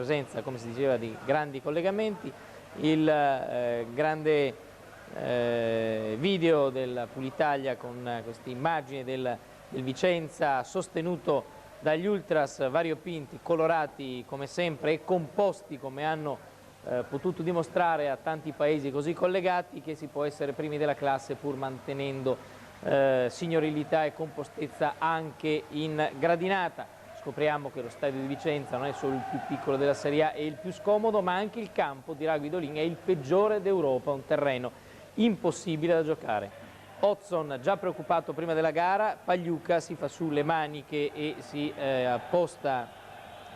presenza, come si diceva, di grandi collegamenti, il grande video del Pulitalia con queste immagini del Vicenza sostenuto dagli ultras variopinti, colorati come sempre e composti come hanno potuto dimostrare a tanti paesi così collegati che si può essere primi della classe pur mantenendo signorilità e compostezza anche in gradinata. Scopriamo che lo stadio di Vicenza non è solo il più piccolo della Serie A e il più scomodo, ma anche il campo, dirà Guidolin, è il peggiore d'Europa, un terreno impossibile da giocare. Hodgson già preoccupato prima della gara, Pagliuca si fa su le maniche e si apposta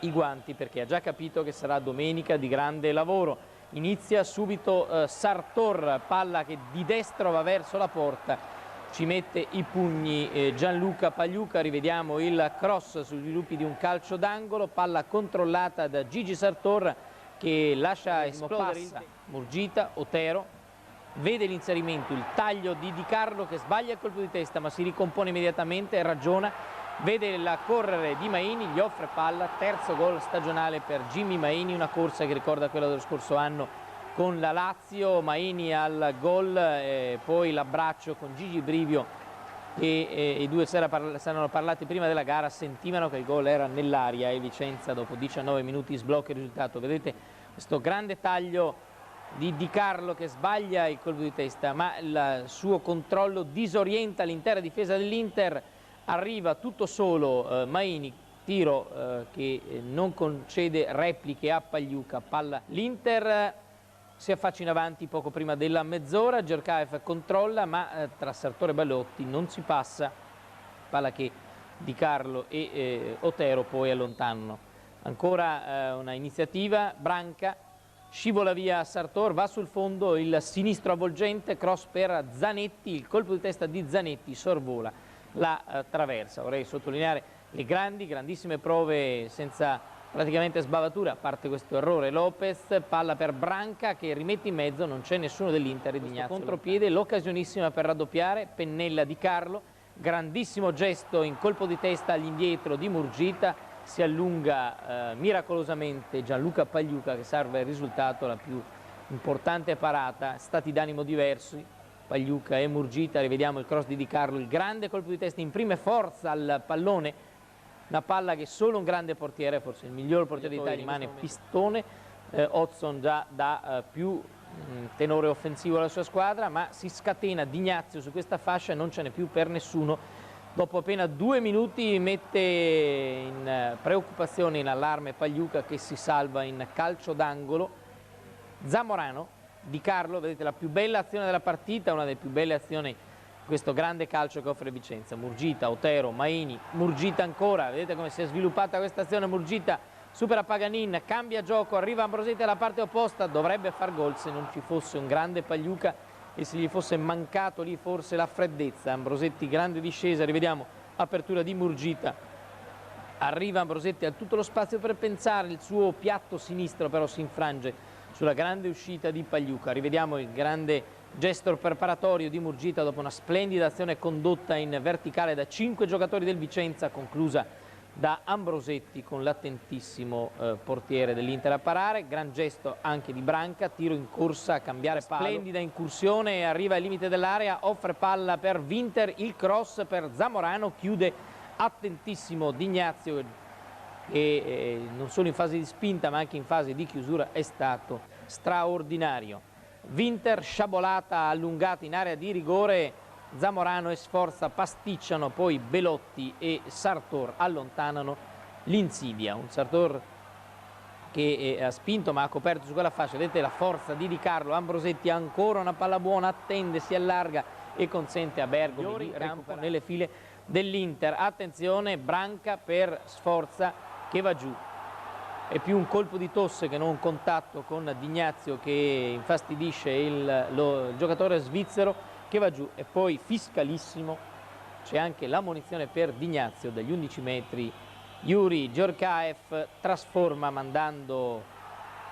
i guanti perché ha già capito che sarà domenica di grande lavoro. Inizia subito Sartor, palla che di destro va verso la porta, ci mette i pugni Gianluca Pagliuca, rivediamo il cross sugli sviluppi di un calcio d'angolo, palla controllata da Gigi Sartor che lascia esplodere Murgita, Otero, vede l'inserimento, il taglio di Di Carlo che sbaglia il colpo di testa ma si ricompone immediatamente e ragiona, vede la correre di Maini, gli offre palla, terzo gol stagionale per Jimmy Maini, una corsa che ricorda quella dello scorso anno con la Lazio, Maini al gol, poi l'abbraccio con Gigi Brivio e i due si erano parlati prima della gara, sentivano che il gol era nell'aria e Vicenza dopo 19 minuti sblocca il risultato. Vedete questo grande taglio di Di Carlo che sbaglia il colpo di testa ma il suo controllo disorienta l'intera difesa dell'Inter, arriva tutto solo Maini, tiro che non concede repliche a Pagliuca, palla l'Inter si affaccia in avanti poco prima della mezz'ora, Djorkaeff controlla ma tra Sartor e Belotti non si passa, palla che Di Carlo e Otero poi allontanano. Ancora una iniziativa, Branca, scivola via Sartor, va sul fondo, il sinistro avvolgente, cross per Zanetti, il colpo di testa di Zanetti sorvola la traversa. Vorrei sottolineare le grandissime prove senza praticamente sbavatura, a parte questo errore Lopez, palla per Branca che rimette in mezzo, non c'è nessuno dell'Inter, di Ignazio contropiede, l'occasionissima per raddoppiare, pennella Di Carlo, grandissimo gesto in colpo di testa all'indietro di Murgita, si allunga miracolosamente Gianluca Pagliuca che salva il risultato, la più importante parata, stati d'animo diversi, Pagliuca e Murgita, rivediamo il cross di Di Carlo, il grande colpo di testa, imprime forza al pallone, una palla che solo un grande portiere, forse il miglior portiere d'Italia, rimane Pistone, Hodgson già dà più tenore offensivo alla sua squadra, ma si scatena Di Ignazio su questa fascia e non ce n'è più per nessuno. Dopo appena 2 minuti mette in preoccupazione, in allarme Pagliuca che si salva in calcio d'angolo. Zamorano, Di Carlo, vedete la più bella azione della partita, una delle più belle azioni questo grande calcio che offre Vicenza. Murgita, Otero, Maini, Murgita ancora, vedete come si è sviluppata questa azione, Murgita supera Paganin, cambia gioco, arriva Ambrosetti alla parte opposta, dovrebbe far gol se non ci fosse un grande Pagliuca e se gli fosse mancato lì forse la freddezza. Ambrosetti grande discesa, rivediamo apertura di Murgita, arriva Ambrosetti, ha tutto lo spazio per pensare, il suo piatto sinistro però si infrange sulla grande uscita di Pagliuca, rivediamo il grande gesto preparatorio di Murgita dopo una splendida azione condotta in verticale da 5 giocatori del Vicenza, conclusa da Ambrosetti con l'attentissimo portiere dell'Inter a parare. Gran gesto anche di Branca, tiro in corsa a cambiare palo, splendida incursione, arriva al limite dell'area, offre palla per Winter, il cross per Zamorano, chiude attentissimo Di Ignazio e non solo in fase di spinta ma anche in fase di chiusura è stato straordinario. Winter, sciabolata allungata in area di rigore, Zamorano e Sforza pasticciano, poi Belotti e Sartor allontanano l'insidia. Un Sartor che ha spinto ma ha coperto su quella fascia, vedete la forza di Di Carlo, Ambrosetti ancora una palla buona, attende, si allarga e consente a Bergomi di recuperare nelle file dell'Inter. Attenzione, Branca per Sforza che va giù. È più un colpo di tosse che non un contatto con Di Ignazio che infastidisce il giocatore svizzero che va giù, e poi fiscalissimo c'è anche l'ammonizione per Di Ignazio dagli 11 metri. Yuri Djorkaeff trasforma mandando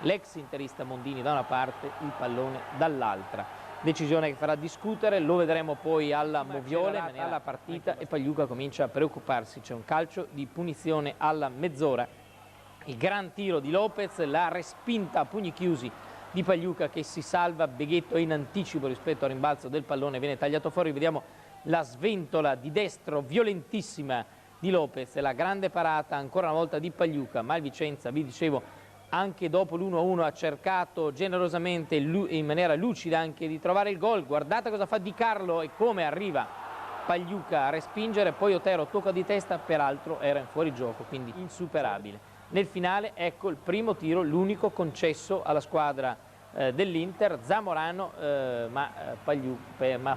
l'ex interista Mondini da una parte, il pallone dall'altra. Decisione che farà discutere, lo vedremo poi alla Moviole, alla partita, e Pagliuca comincia a preoccuparsi, c'è un calcio di punizione alla mezz'ora Il gran tiro di Lopez, la respinta a pugni chiusi di Pagliuca che si salva, Beghetto è in anticipo rispetto al rimbalzo del pallone, viene tagliato fuori, vediamo la sventola di destro violentissima di Lopez, la grande parata ancora una volta di Pagliuca, ma il Vicenza, vi dicevo, anche dopo l'1-1 ha cercato generosamente in maniera lucida anche di trovare il gol. Guardate cosa fa Di Carlo e come arriva Pagliuca a respingere, poi Otero tocca di testa, peraltro era in fuorigioco, quindi insuperabile. Nel finale ecco il primo tiro, l'unico concesso alla squadra dell'Inter, Zamorano, ma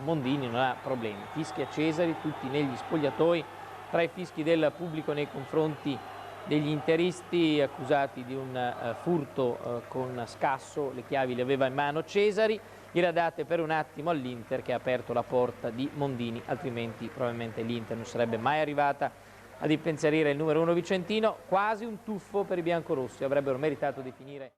Mondini non ha problemi. Fischia Cesari, tutti negli spogliatoi, tra i fischi del pubblico nei confronti degli interisti accusati di un furto con scasso, le chiavi le aveva in mano Cesari, gliele ha date per un attimo all'Inter che ha aperto la porta di Mondini, altrimenti probabilmente l'Inter non sarebbe mai arrivata ad impensierire il numero 1 vicentino. Quasi un tuffo per i biancorossi, avrebbero meritato di finire